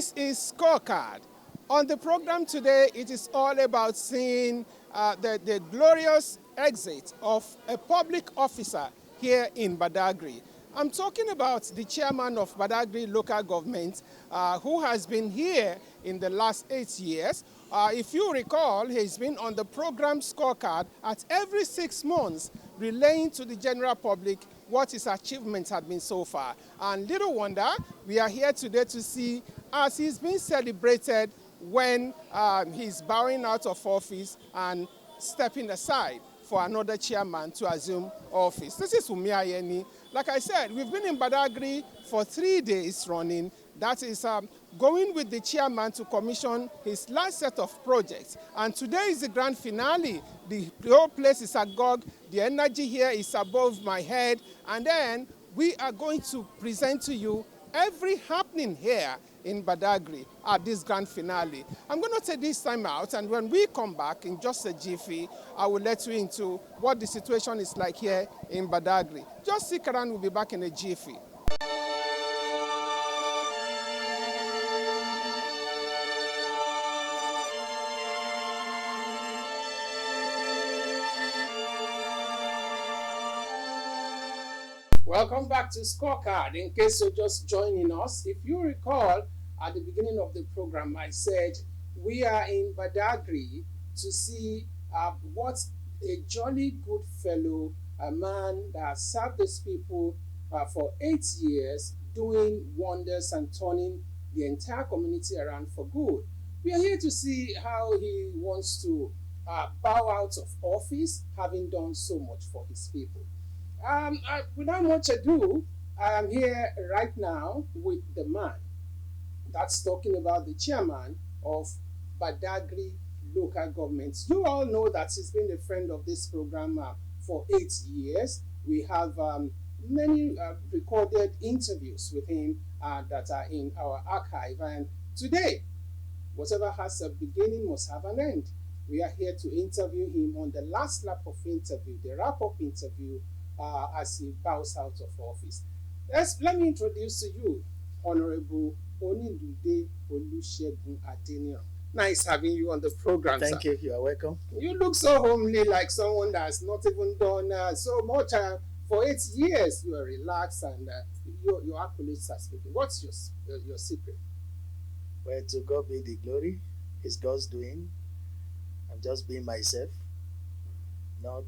This is Scorecard. On the program today, it is all about seeing the glorious exit of a public officer here in Badagry. I'm talking about the chairman of Badagry local government who has been here in the last 8 years. If you recall, he's been on the program Scorecard at every 6 months, relaying to the general public what his achievements have been so far. And little wonder, we are here today to see as he's being celebrated when he's bowing out of office and stepping aside for another chairman to assume office. This is Umi Ayeni. Like I said, we've been in Badagry for 3 days running. That is going with the chairman to commission his last set of projects. And today is the grand finale. The whole place is agog. The energy here is above my head. And then we are going to present to you every happening here in Badagry at this grand finale. I'm going to take this time out, and when we come back in just a jiffy, I will let you into what the situation is like here in Badagry. Just stick around, we'll be back in a jiffy. Welcome back to Scorecard. In case you're just joining us, if you recall, at the beginning of the program, I said we are in Badagry to see what a jolly good fellow, a man that has served these people for 8 years, doing wonders and turning the entire community around for good. We are here to see how he wants to bow out of office, having done so much for his people. Without much ado, I am here right now with the man that's talking about the chairman of Badagry local government. You all know that he's been a friend of this program for 8 years. We have many recorded interviews with him that are in our archive. And today, whatever has a beginning must have an end. We are here to interview him on the last lap of interview, the wrap-up interview, as he bows out of office. Let me introduce to you Honorable Onilude'S. Nice having you on the program. Thank you. You are welcome. You look so homely, like someone that's not even done so much for 8 years. You are relaxed and your accolades are speaking. What's your secret? Well, to God be the glory. It's God's doing. I'm just being myself, not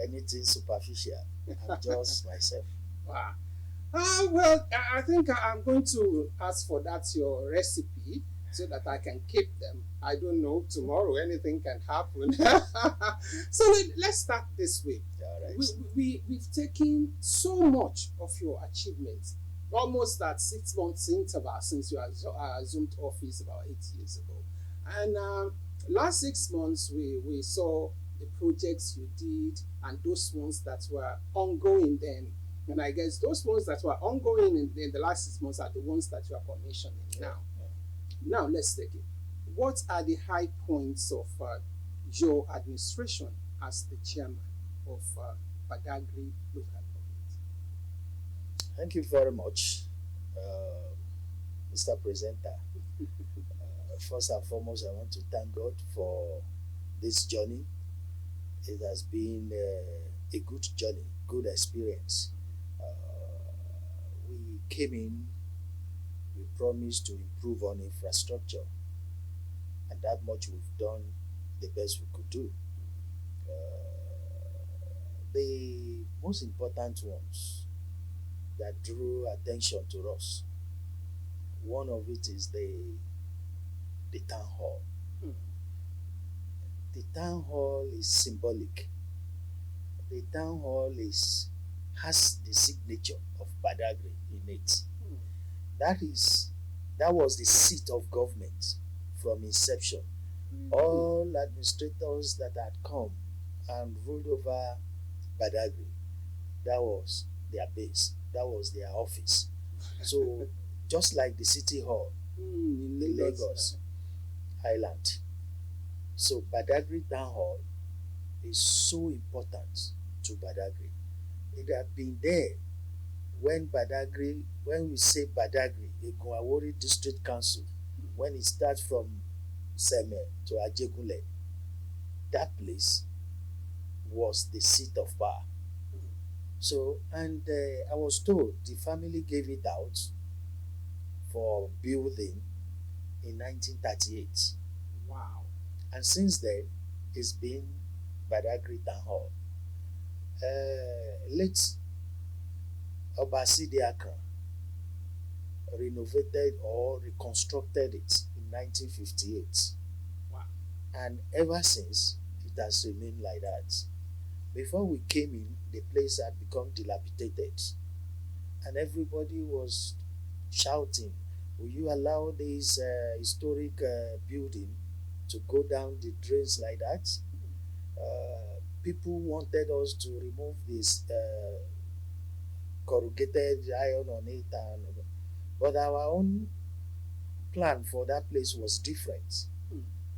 anything superficial. I'm just myself. Wow. Well, I think I'm going to ask for that your recipe so that I can keep them. I don't know, tomorrow anything can happen. So let's start this way. All right. We've taken so much of your achievements, almost at 6 months interval since you assumed office about 8 years ago. And last 6 months, we saw the projects you did and those ones that were ongoing then. And I guess those ones that were ongoing in the last 6 months are the ones that you are commissioning now. Now, let's take it. What are the high points of your administration as the chairman of Badagry local government? Thank you very much, Mr. Presenter. First and foremost, I want to thank God for this journey. It has been a good journey, good experience. We came in, we promised to improve on infrastructure, and that much we've done the best we could do. The most important ones that drew attention to us, one of it is the town hall. The town hall is symbolic. The town hall has the signature of Badagry in it. That was the seat of government from inception. All administrators that had come and ruled over Badagry, that was their base, that was their office. So just like the city hall in Lagos Island. So Badagry Town Hall is so important to Badagry. It had been there when we say Badagry Egunawori District Council, when it starts from Seme to Ajegunle, that place was the seat of power. So, and I was told the family gave it out for building in 1938. Wow. And since then, it's been Badagry Town Hall. Late Obasidi Akran renovated or reconstructed it in 1958. Wow. And ever since, it has remained like that. Before we came in, the place had become dilapidated, and everybody was shouting, "Will you allow this historic building to go down the drains like that?" People wanted us to remove this corrugated iron on it, but our own plan for that place was different.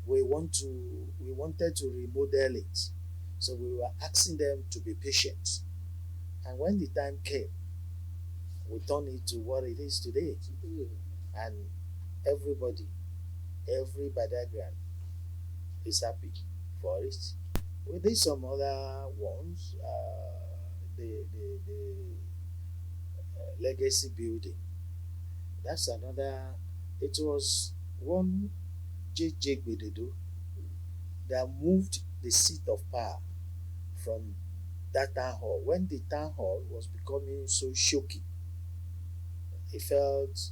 We wanted to remodel it, so we were asking them to be patient, and when the time came, we turned it to what it is today. And everybody, every Badagrian is happy for it. We did some other ones, the legacy building. That's another. It was one J.J. Gbededo that moved the seat of power from that town hall. When the town hall was becoming so shoky, he felt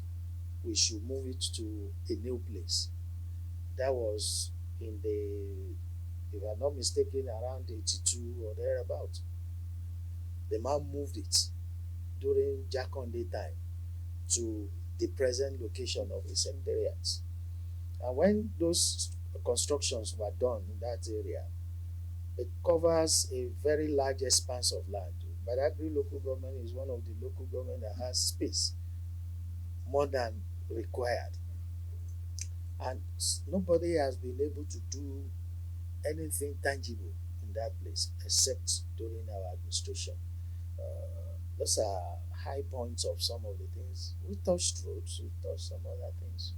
we should move it to a new place. That was in the, if I'm not mistaken, around 82 or thereabout. The man moved it during Jakonde time to the present location of the secretariat. And when those constructions were done in that area, it covers a very large expanse of land. Badagry local government is one of the local government that has space more than required. And nobody has been able to do anything tangible in that place except during our administration. Those are high points of some of the things. We touched roads, we touched some other things.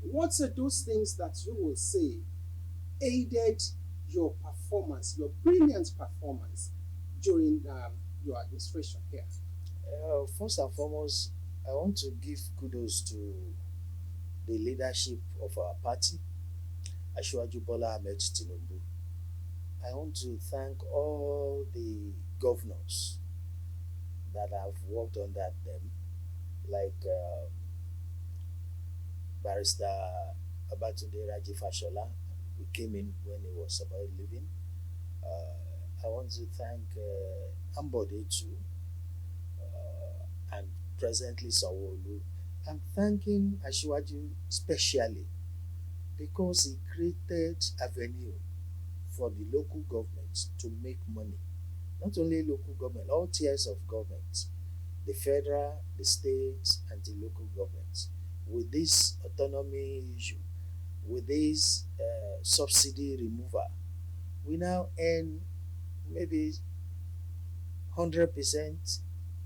What are those things that you will say aided your performance, your brilliant performance during your administration here? First and foremost, I want to give kudos to the leadership of our party, Asiwaju Bola Ahmed Tinubu. I want to thank all the governors that have worked under them, like Barrister Abatunde Raji Fashola, who came in when he was about leaving. I want to thank Ambode too, and presently Sanwo-Olu. I'm thanking Asiwaju specially because he created avenue for the local governments to make money. Not only local government, all tiers of government, the federal, the states, and the local governments. With this autonomy issue, with this subsidy removal, we now earn maybe 100%,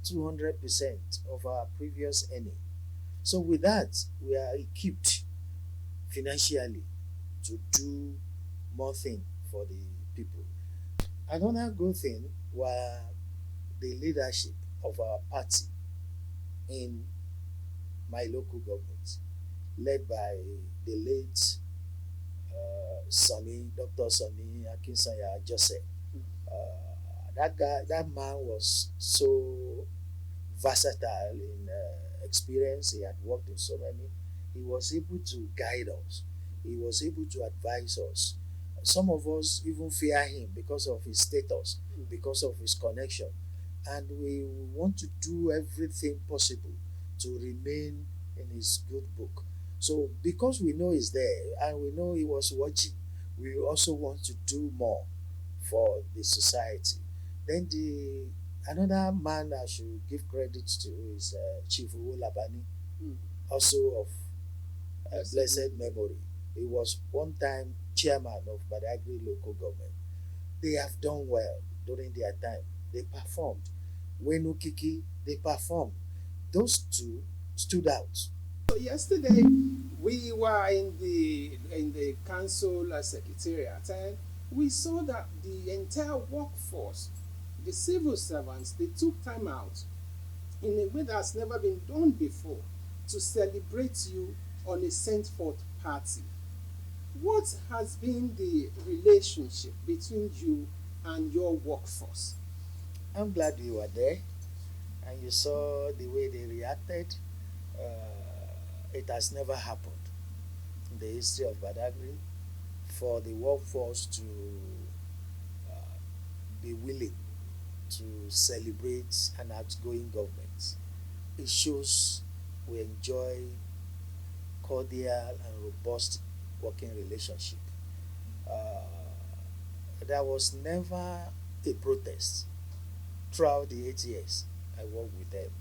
200% of our previous earning. So with that, we are equipped financially to do more thing for the people. Another good thing were the leadership of our party in my local government, led by the late Sonny, Dr. Sonny Akinsanya Joseph. That guy, that man was so versatile in experience. He had worked in so many. He was able to guide us. He was able to advise us. Some of us even fear him because of his status, because of his connection. And we want to do everything possible to remain in his good book. So because we know he's there and we know he was watching, we also want to do more for the society. Then the another man I should give credit to is Chief Uwo Labani, also of blessed memory. He was one time chairman of Badagry local government. They have done well during their time. They performed. Wenukiki, they performed. Those two stood out. So yesterday we were in the council secretariat, and we saw that the entire workforce, the civil servants, they took time out in a way that's never been done before to celebrate you on a sent forth party. What has been the relationship between you and your workforce? I'm glad you were there and you saw the way they reacted. It has never happened in the history of Badagry for the workforce to be willing to celebrate an outgoing government. It shows we enjoy cordial and robust working relationship. Uh, there was never a protest throughout the 8 years I worked with them.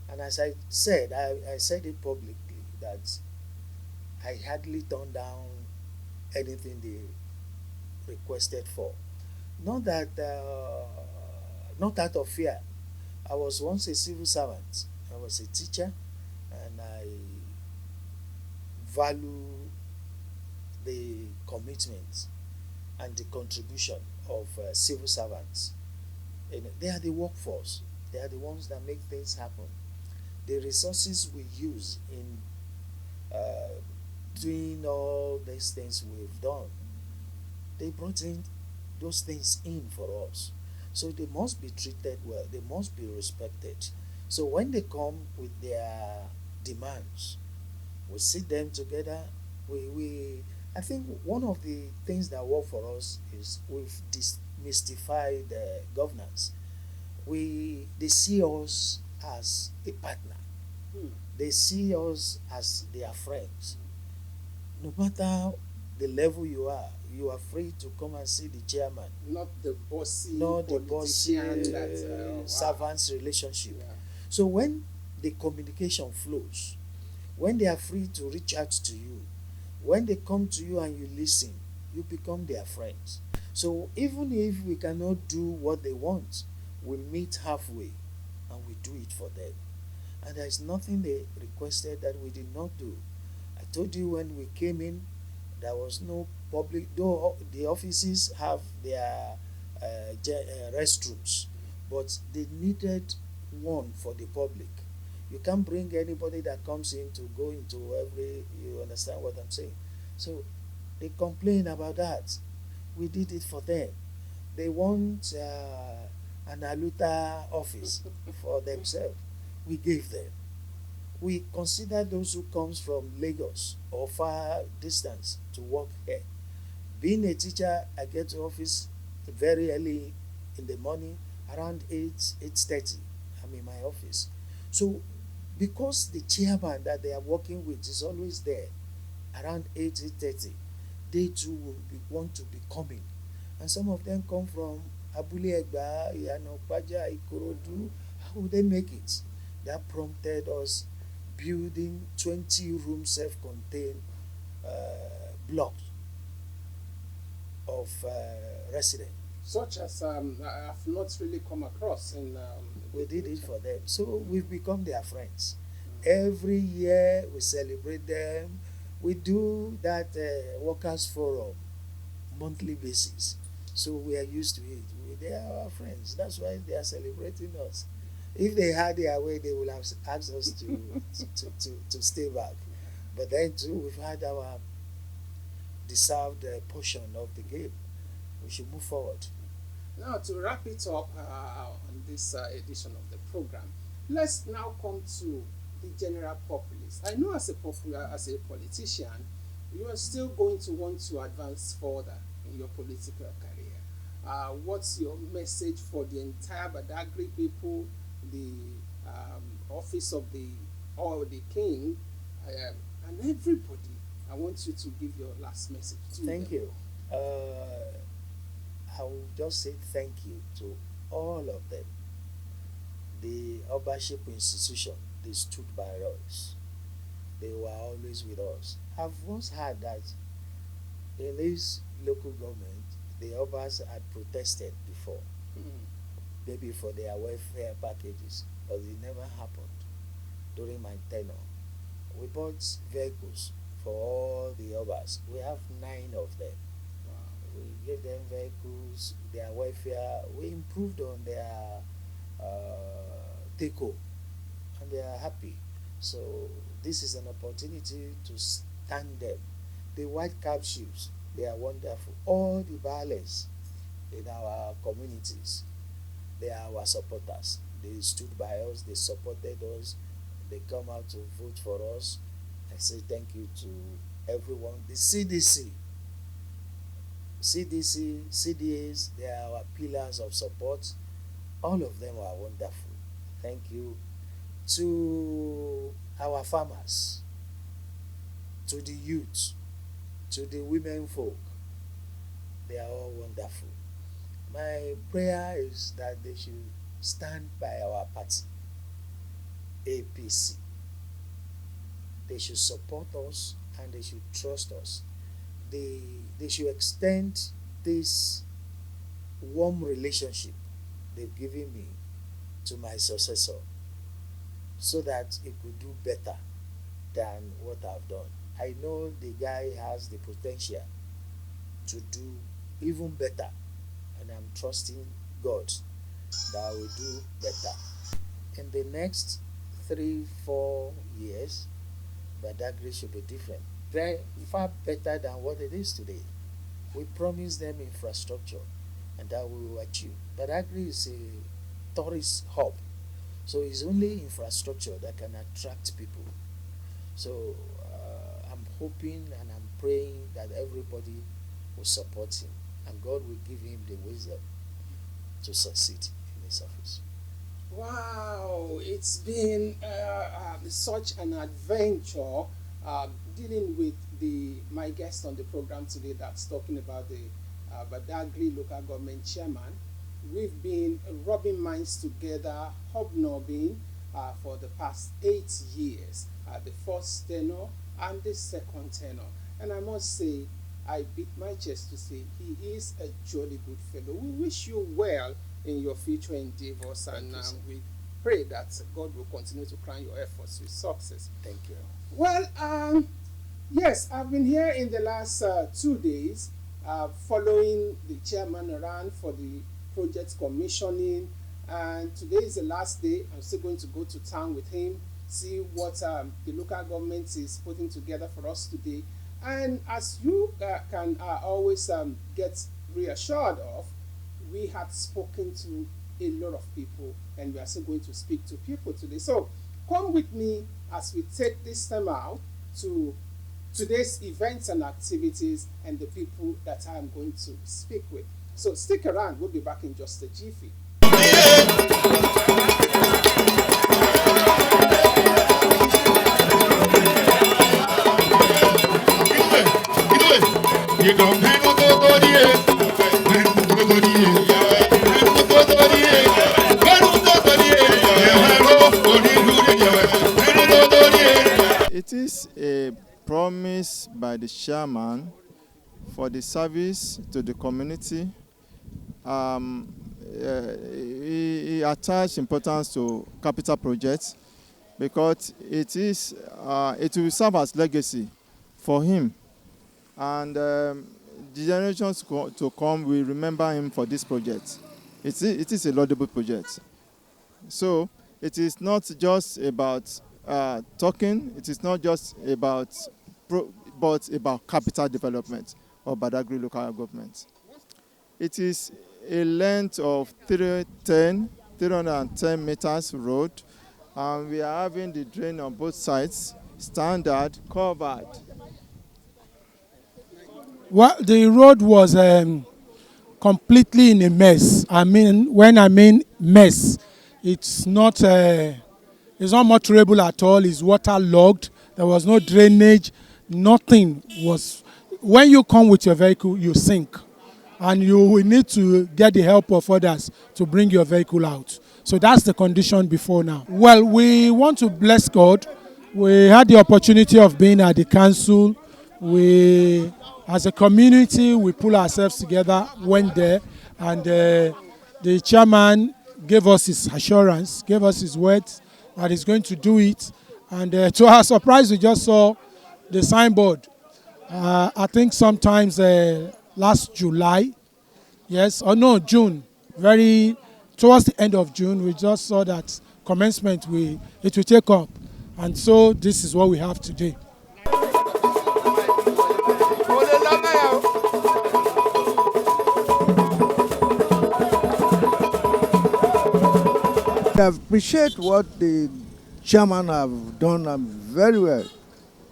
And as I said, I said it publicly that I hardly turned down anything they requested for. Not that, not out of fear. I was once a civil servant. I was a teacher, and I value the commitment and the contribution of civil servants. And they are the workforce. They are the ones that make things happen. The resources we use in uh, doing all these things we've done, they brought in those things in for us. So they must be treated well, they must be respected. So when they come with their demands, we sit them together. We I think one of the things that work for us is we've demystified governance. They see us as a partner. Hmm. They see us as their friends. No matter the level you are free to come and see the chairman. Not the bossy Not the bossy politician that wow. servants relationship. Yeah. So when the communication flows, when they are free to reach out to you, when they come to you and you listen, you become their friends. So even if we cannot do what they want, we meet halfway and we do it for them. And there is nothing they requested that we did not do. I told you when we came in, there was no public, though the offices have their restrooms, but they needed one for the public. You can't bring anybody that comes in to go into every, you understand what I'm saying? So they complain about that. We did it for them. They want an Aluta office for themselves. We gave them. We consider those who comes from Lagos or far distance to work here. Being a teacher, I get to office very early in the morning, around 8:30. I'm in my office. So because the chairman that they are working with is always there around 8:30, they too will want to be coming. And some of them come from Abule Egba, Yanopaja, Ikorodu. How would they make it? That prompted us building 20-room self-contained blocks of residents. Such as I have not really come across in. We did it for them. So we've become their friends. Every year we celebrate them. We do that workers forum monthly basis. So we are used to it. They are our friends. That's why they are celebrating us. If they had their way, they would have asked us to stay back. But then too, we've had our deserved portion of the game. We should move forward. Now, to wrap it up on this edition of the program, let's now come to the general populace. I know as a politician, you are still going to want to advance further in your political career. What's your message for the entire Badagry people, the office of the king, and everybody? I want you to give your last message to Thank them. you. I will just say thank you to all of them. The Obership institution, they stood by us. They were always with us. I've once heard that in this local government, the Obas had protested before, maybe for their welfare packages, but it never happened. during my tenure. We bought vehicles for all the others. We have 9 of them. We gave them vehicles, their welfare. We improved on their take-home, and they are happy. So this is an opportunity to stand them. The white cap chiefs, they are wonderful. All the valets in our communities, they are our supporters. They stood by us, they supported us, they come out to vote for us. I say thank you to everyone. The CDAs, they are our pillars of support. All of them are wonderful. Thank you. To our farmers, to the youth, to the women folk, they are all wonderful. My prayer is that they should stand by our party, APC. They should support us and they should trust us. They should extend this warm relationship they've given me to my successor, so that it could do better than what I've done. I know the guy has the potential to do even better, and I'm trusting God that I will do better. In the next 3-4 years, Badagry should be different, very far better than what it is today. We promise them infrastructure, and that we will achieve. Badagry is a tourist hub, so it's only infrastructure that can attract people. So I'm hoping and I'm praying that everybody will support him, and God will give him the wisdom to succeed in his office. Wow, it's been such an adventure dealing with my guest on the program today that's talking about the Badagry local government chairman. We've been rubbing minds together, hobnobbing for the past 8 years, the first tenure and the second tenure. And I must say, I beat my chest to say he is a jolly good fellow. We wish you well in your future endeavors, and we pray that God will continue to crown your efforts with success. Thank you. Well, yes, I've been here in the last 2 days following the chairman around for the project commissioning, and today is the last day. I'm still going to go to town with him, see what the local government is putting together for us today. And as you can always get reassured of, we had spoken to a lot of people, and we are still going to speak to people today. So come with me as we take this time out to today's events and activities and the people that I'm going to speak with. So stick around, we'll be back in just a jiffy. It is a promise by the chairman for the service to the community. He attached importance to capital projects because it will serve as legacy for him, and the generations to come will remember him for this project. It is a laudable project. So it is not just about talking. It is not just about but about capital development of Badagry local government. It is a length of 310 meters road, and we are having the drain on both sides, standard, covered. Well, the road was completely in a mess. When I mean mess, it's not motorable at all. It's waterlogged. There was no drainage. Nothing was. When you come with your vehicle, you sink, and you will need to get the help of others to bring your vehicle out. So that's the condition before now. Well, we want to bless God. We had the opportunity of being at the council. As a community, we pull ourselves together, went there, and the chairman gave us his assurance, gave us his words that he's going to do it. And to our surprise, we just saw the signboard. I think sometimes last July, yes, or no, June, very towards the end of June, we just saw that commencement, it will take up. And so this is what we have today. I appreciate what the chairman have done very well.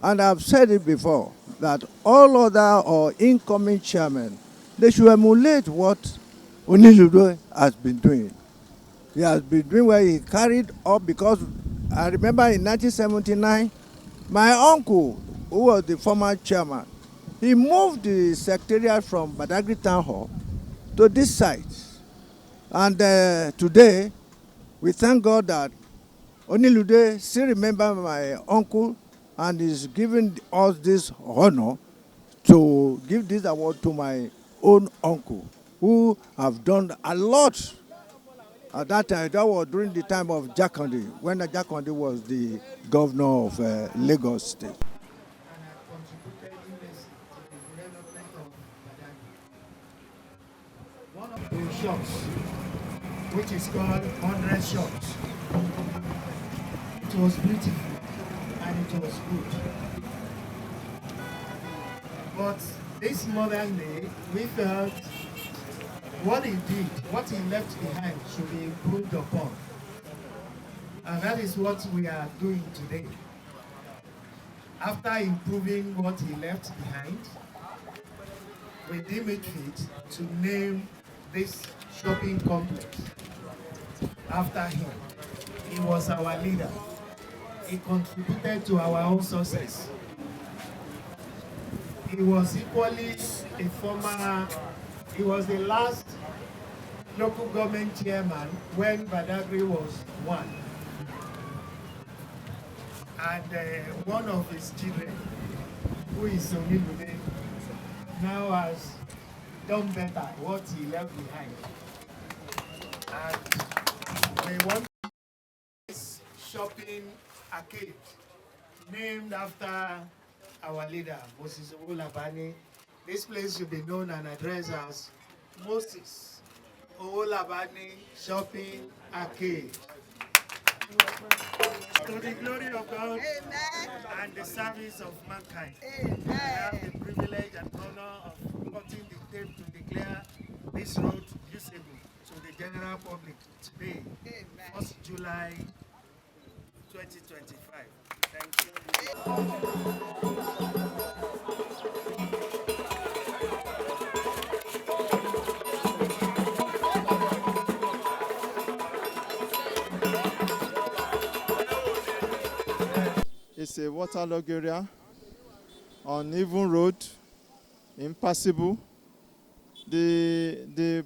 And I've said it before, that all other or incoming chairmen, they should emulate what Onilude has been doing. He has been doing where he carried up, because I remember in 1979, my uncle, who was the former chairman, he moved the secretariat from Badagry Town Hall to this site. And today, we thank God that Onilude still remember my uncle and is giving us this honor to give this award to my own uncle, who have done a lot at that time. That was during the time of Jakande, when Jakande was the governor of Lagos State. One of the shops, which is called 100 Shops. It was beautiful and it was good. But this modern day, we felt what he did, what he left behind should be improved upon. And that is what we are doing today. After improving what he left behind, we deem it fit to name this shopping complex after him. He was our leader. He contributed to our own success. He was equally he was the last local government chairman when Badagry was one. And one of his children, who is Onilude, now has done better what he left behind. And we want this shopping arcade named after our leader, Moses Owolabani. This place should be known and addressed as Moses Owolabani Shopping Arcade. To the glory of God. Amen. And the service of mankind. Amen. I have the privilege and honor of cutting the tape to declare this road usable to the general public today, 1st July 2025. Thank you. It's a waterlogged area, uneven road, impassable. The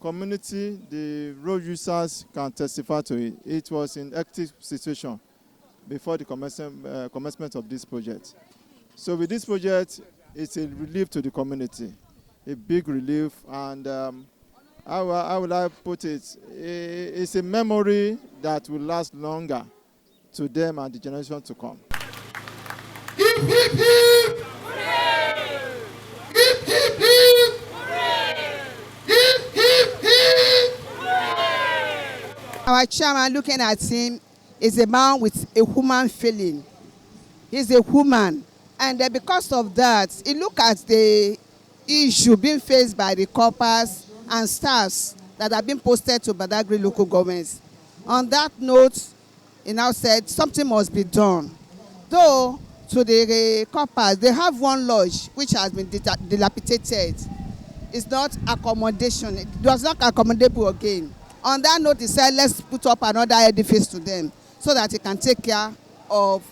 community, the road users can testify to it. It was in active situation before the commencement of this project. So with this project, it's a relief to the community, a big relief, and how would I put it? It's a memory that will last longer to them and the generation to come. Hip, hip, hip! Hooray! Hip, hip, hip! Hooray! Hip, hip, hip! Hooray! Our chairman, looking at him, is a man with a human feeling. He's a woman. And because of that, he look at the issue being faced by the corpers and staffs that have been posted to Badagry local governments. On that note, he now said something must be done. Though to the corpers, they have one lodge which has been dilapidated. It's not accommodation. It was not accommodable again. On that note, he said, let's put up another edifice to them so that he can take care of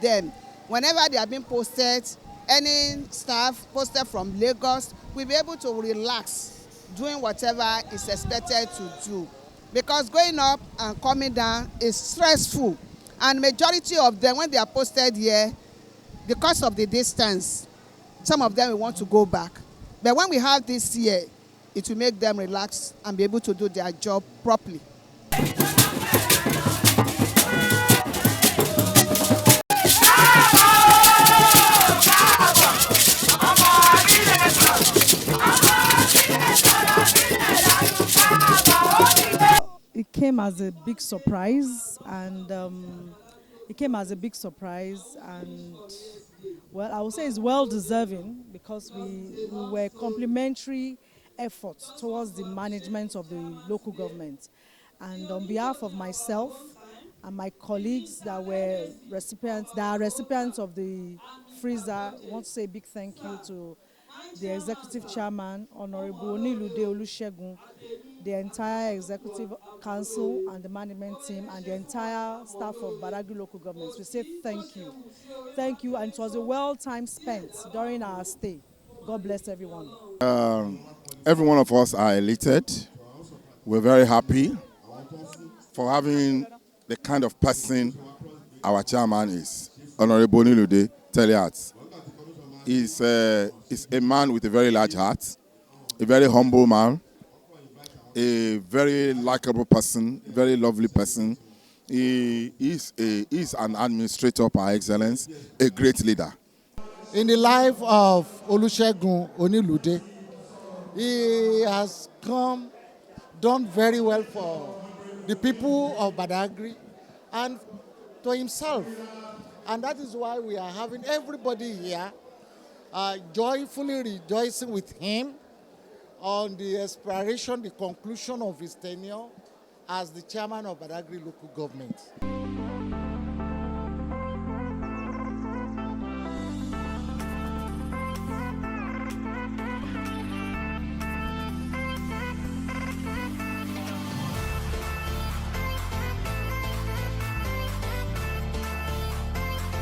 them. Whenever they are being posted, any staff posted from Lagos will be able to relax doing whatever is expected to do. Because going up and coming down is stressful. And majority of them, when they are posted here, because of the distance, some of them will want to go back. But when we have this here, it will make them relax and be able to do their job properly. came as a big surprise, and well, I would say it's well deserving because we were complementary efforts towards the management of the local government. And on behalf of myself and my colleagues that are recipients of the freezer, I want to say a big thank you to the executive chairman, Honorable Onilude'S, the entire executive council and the management team and the entire staff of Badagry local government. We say thank you. Thank you, and it was a well time spent during our stay. God bless everyone. Every one of us are elated. We're very happy for having the kind of person our chairman is, Honorable Onilude Teliat. He's a man with a very large heart, a very humble man, a very likable person, very lovely person. He is an administrator par excellence, a great leader. In the life of Olusegun Onilude, he has done very well for the people of Badagry and to himself. And that is why we are having everybody here joyfully rejoicing with him on the expiration, the conclusion of his tenure as the chairman of Badagry local government.